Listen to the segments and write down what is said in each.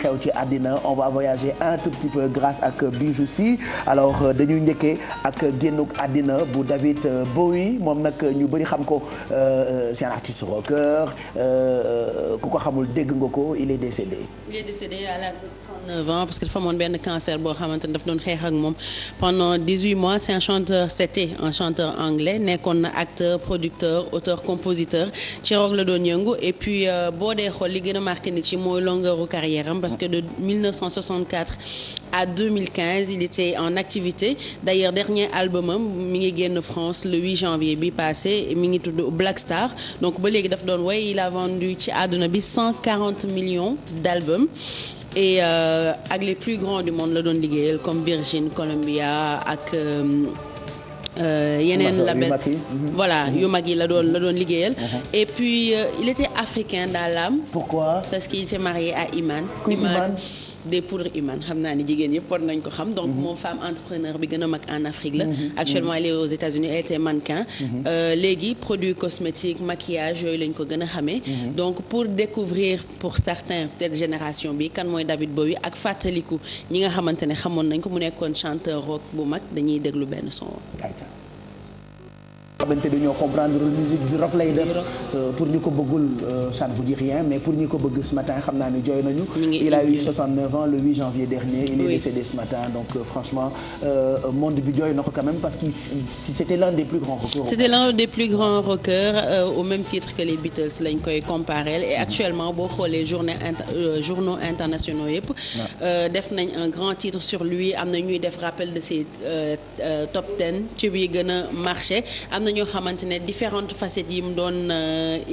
xew ci àddina on va voyager un tout petit peu grâce ak Bijou Sy alors dañuy njëkkee ak génnuk àddina bu David Bowie moom nag ñu bëri xam ko c'est un artiste rocker ku ko xamul dégg nga ko il est décédé. Il est décédé à l'âge de 39 ans parce que dafa amoon benn cancer boo xamante ne daf doon xeex ak moom pendant 18 mois c'est un chanteur anglais nekkoon na acteur producteur auteur compositeur ci rock la doon yëngu et puis boo dee xool li gën a marqué nit ci mooy longueuru carrière am parce que de 1964 à 2015 il était en activité d'ailleurs dernier album am mi ngi génn France le 8 janvier bi passé mi ngi tudd Black Star donc ba léegi daf doon woy il a vendu ci àdduna bi 140 millions d'albums et ak les plus grands du monde la doon liggéeyal comme Virgin Columbia ak yeneen label voilà yu mag yi la doon liggéeyal et puis il était africain dans l'âme. Pourquoi? Parce qu'il était marié à Iman. Des poudres humaines xam naa ni jigéen yëpp war nañ ko xam donc moom femme entrepreneur bi gën a mag en Afrique la actuellement elle est aux États-Unis elle était mannequin léegi produits cosmétiques maquillage yooyu lañ ko gën a xamee donc pour découvrir pour certains peut-être génération bi kan mooy David Bowie ak fàttaliku ñi nga xamante ne xamoon nañ ko mu nekkoon chanteur rock bu mag dañuy déglu benn son xamante ni ñoo comprendre musique bi rock lay def pour ñu ko bëggul ça ne vous dit rien mais pour ñu ko bëgg ce matin xam naa ni jooy nañu il a eu 69 ans le 8 janvier dernier il est décédé ce matin donc franchement monde bi jooy na ko quand même parce que c'était l'un des plus grands rockers c'était l'un des plus grands rockers au même titre que les Beatles lañ koy comparer et actuellement boo xoolee journaux internationaux yëpp def nañ un grand titre sur lui am na ñuy def rappel de ses top 10 tubes yi gën a marché am na ñoo xamante ne différentes facettes yi mu doon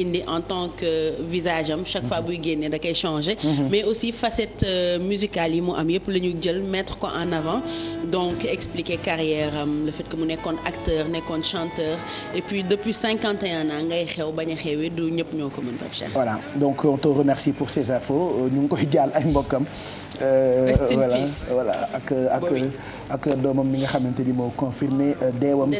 indi en tant que visage am chaque fois buy génnee da koy changer mais aussi facette musicale yi mu am yëpp la ñu jël mettre ko en avant donc expliquer carrière am le fait que mu nekkoon acteur nekkoon chanteur et puis depuis 51 ans ngay xew bañ a xewee du ñëpp ñoo ko mën Pape Cheikh. Voilà donc on te remercie pour ces infos ñu ngi koy jàll ay mbokkam voilà ak doomam mi nga xamante ni moo confirmé deewam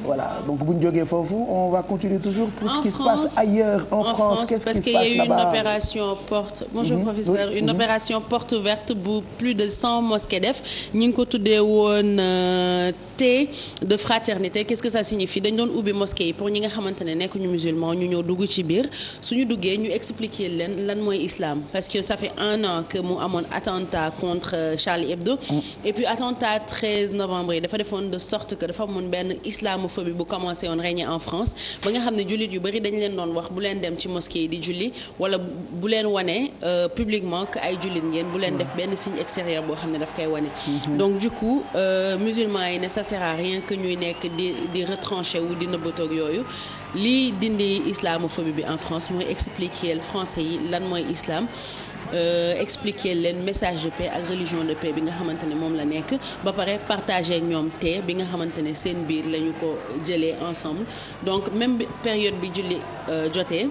voilà donc bu ñu jógee foofu on va continuer toujours pour ce qui se passe ailleurs en France qu'est-ce qui se passe là-bas? Parce qu'il y a eu une opération porte bonjour professeur une opération porte ouverte bu plus de 100 mosquées def ñi ngi ko tuddee woon thé de fraternité qu'est-ce que ça signifie dañ doon ubbi mosquée yi pour ñi nga xamante ne nekkuñu musulman ñu ñëw dugg ci biir suñu duggee ñu expliquer leen lan mooy islam parce que ça fait 1 an que mu amoon attentat contre Charlie Hebdo et puis attentat 13 novembre yi dafa defoon de sorte que dafa amoon benn islamophobie bu commencé woon régner en France ba nga xam ne jullit yu bari dañ leen doon wax bu leen dem ci mosquée yi di julli wala bu leen wane publiquement que ay jullit ngeen bu leen def benn signe extérieur boo xam ne daf koy wane donc du coup musulmans yi ne ça sert à rien que ñuy nekk di retrancher wu di nëbbatoog yooyu lii dindi islamophobie bi en France mooy expliquer français yi lan mooy islam expliquer leen message de paix ak religion de paix bi nga xamante ne moom la nekk ba pare partager ak ñoom te bi nga xamante ne seen biir la ñu ko jëlee ensemble donc même période bi julli jotee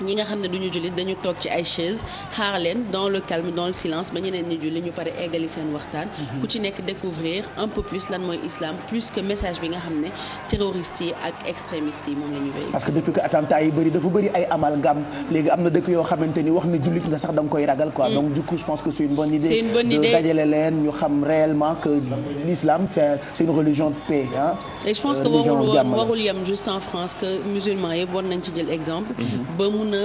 ñi nga xam ne duñu julli dañu toog ci ay chaises xaar leen dans le calme dans le silence ba ñeneen ñi julli ñu pare eggali seen waxtaan ku ci nekk découvrir un peu plus lan mooy islam plus que message bi nga xam ne terroristes yi ak extrémistes yi moom la ñu wéy parce que depuis que attentat yi dafa bëri ay amalgame léegi am na dëkk yoo xamante ni wax na jullit nga sax da nga koy ragal quoi donc du coup je pense que c'est une bonne idée de dajale leen ñu xam réellement que l'islam c'est une religion de paix hein et je pense que warul yem juste en France que musulmans yëpp war nañ ci jël exemple ba mun a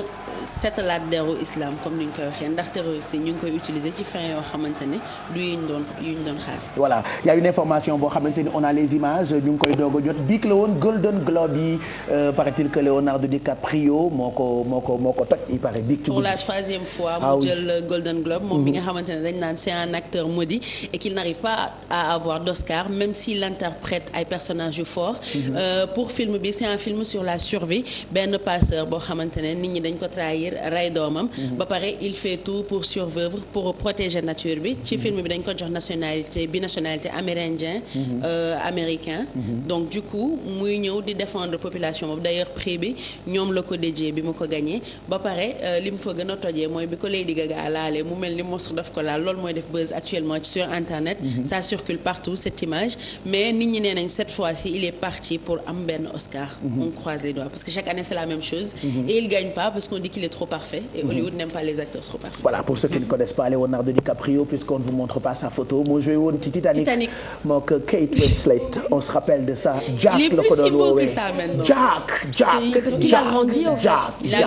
setalaat deru islam comme ni ñu koy waxee ndax terroristes yi ñu ngi koy utiliser ci fin yoo xamante ne du yuñ doon xaar. voilà y a une information boo xamante ni on a les images ñu ngi koy doog a jot biig la woon Golden Globe yi paraît-il que Leonardo DiCaprio moo ko toj il paraît biig ci pour la 3e fois mu jël Golden Globe moom mi nga xamante ne dañ naan c'est un acteur maudit et qu'il n'arrive pas à avoir d'Oscar même s'il interprète ay personnages yu forts pour film bi c'est un film sur la survie benn passeur boo xamante ne nit ñi dañ ko trahir rey doomam ba pare il fait tout pour survivre pour protéger nature bi ci film bi dañ ko jox binationalité amérindien américain donc du coup muy ñëw di défendre population boobu d'ailleurs prix bi ñoom la ko déjee bi mu ko gagné ba pare li mu fa gën a tojee mooy bi ko Lady Gaga laalee mu mel ni monstre daf ko laal loolu mooy def buzz actuellement sur internet ça circule partout cette image mais nit ñi nee nañ cette fois-ci il est parti pour am benn Oscar on croise les doigts parce que chaque année c'est la même chose et il gagne pas parce qu'on dit qu'il est trop parfait et Hollywood n'aime pas les acteurs trop parfaits. Voilà, pour ceux qui ne connaissent pas Leonardo DiCaprio, puisqu'on ne vous montre pas sa photo, moo joué woon ci Titanic. mook Kate Winslet, on se rappelle de ça. Jack la ko doon woowee. Jack. Parce qu'il a grandi en fait. Il a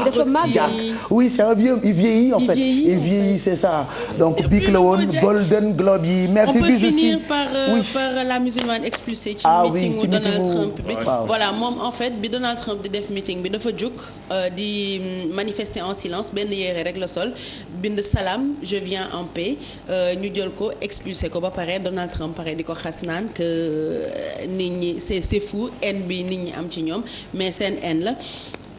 Jack. Oui, c'est un vieux, il vieillit en fait. Il vieillit, c'est ça. Donc big la woon Golden Globe yi. Merci on peut Bijou finir si. par la musulmane expulsée ci meeting Donald Trump bi. Voilà, moom en fait bi Donald Trump di def meeting bi dafa jóg di manifester en silence benn yére rek la sol bind salam je viens en paix ñu jël ko expulsé ko ba pare Donald Trump pare di ko xas naan que nit ñi c'est fou haine bi nit ñi am ci ñoom mais seen haine la.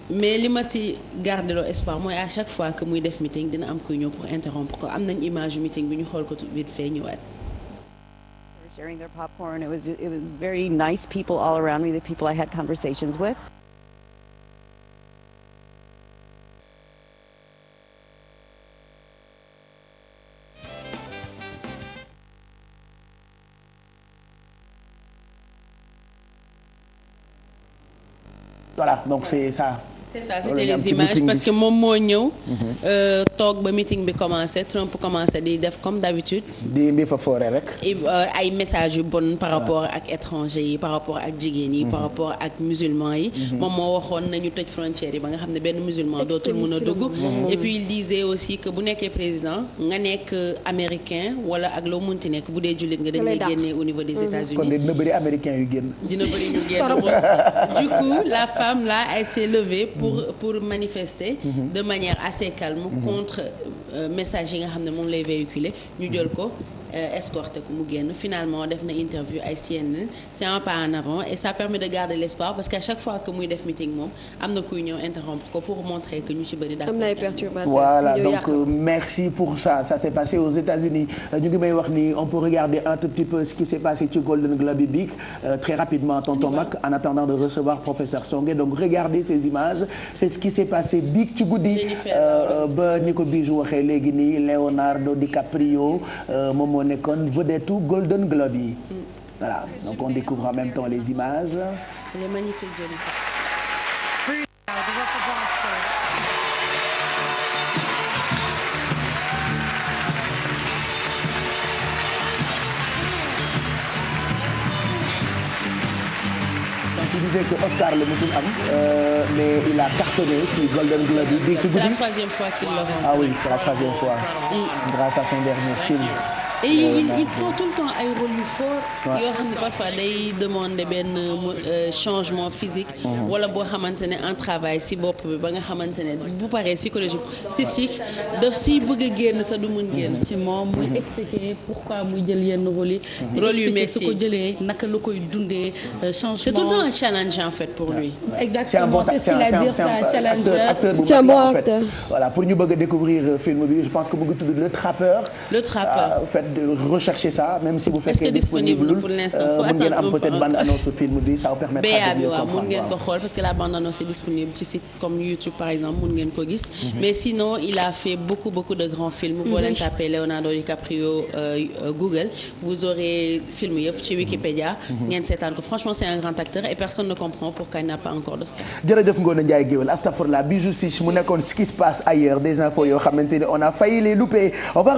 mais li ma ci garder loo espoir mooy à chaque fois que muy def meeting dina am kuy ñëw pour interrompre ko am nañ image yu meeting bi ñu xool ko vite fait ñëwaat. Sharing their popcorn. It was very nice people all around me, the people I had conversations with. Voilà, donc c'est ça. C'est ça, c'était les images parce que moom moo ñëw toog ba meeting bi commencé Trump commencé di def comme d'habitude di fa foore rek ay messages yu bon par rapport ak étrangers yi par rapport ak jigéen yi par rapport ak musulmans yi moom moo waxoon nañu tëj frontières yi ba nga xam ne benn musulman dootul mën a dugg et puis il disait aussi que bu nekkee président nga nekk américain wala ak loo munti nekk bu dee jullit nga dañ lay génnee au niveau des États-Unis kon dina bëri américain yu génn dina bëri ñu génn du coup la femme là elle s'est levée pour manifester de manière assez calme contre message yi nga xam ne moom lay véhiculer ñu jël ko escorté ko mu génn finalement def na interview ay CNN c'est un pas en avant et ça permet de garder l'espoir parce qu'à chaque fois que muy def meeting moom am na kuy ñëw interrompre ko pour montrer que ñu ci bëri d'accord. am na ay perturbateurs. Voilà donc merci pour ça s'est passé aux États-Unis ñu ngi may wax ni on peut regarder un tout petit peu ce qui s'est passé ci Golden Globe bi très rapidement tonton Mac en attendant de recevoir professeur Songué donc regardez ces images c'est ce qui s'est passé bi ci guddi ba ni ko Bijou waxee léegi nii Leonardo DiCaprio moom moo nekkoon vedette Golden Globe yi voilà donc on découvre en même temps les images. Elle est magnifique Jennifer. Tu disais que Oscar le musul am mais il a cartonné ci Golden Globe yi. C'est la troisième fois qu'il le rend. Ah oui, c'est la troisième fois. Grâce à son dernier film. Et il prend tout le temps ay rôle yu fort yoo xam ne parfois day demander benn changement physique wala boo xamante ne un travail si bopp bi ba nga xamante ne bu paree psychologique cystique daf si bëgg a génn sa du mun génn ci moom muy expliquer pourquoi muy jël yenn rôle yi rôle yu métti su ko jëlee naka la koy dundee changement c'est tout le temps un challenge en fait pour lui exactement c'est ce qu'il a dit ça challenger c'est un bon acteur voilà pour ñu bëgg a découvrir film bi je pense que bëgg tudd Le Trappeur de rechercher ça même si vous faites disponible pour l'instant mën ngeen am peut-être bande annonce su film bi ça vous permettra de mieux comprendre mën ngeen ko xool parce que la bande annonce est disponible ci site comme YouTube par exemple mën ngeen ko gis mais sinon il a fait beaucoup de grands films boo leen tapé Leonardo DiCaprio Google vous aurez film yëpp ci Wikipédia ngeen seetaan ko franchement c'est un grand acteur et personne ne comprend pourquoi il n'a pas encore d'Oscar. jërëjëf Ngoné Ndiaye Géwél astafurlah Bijou si mu nekkoon ce qui se passe ailleurs des infos yoo xamante ne on a failli les louper on va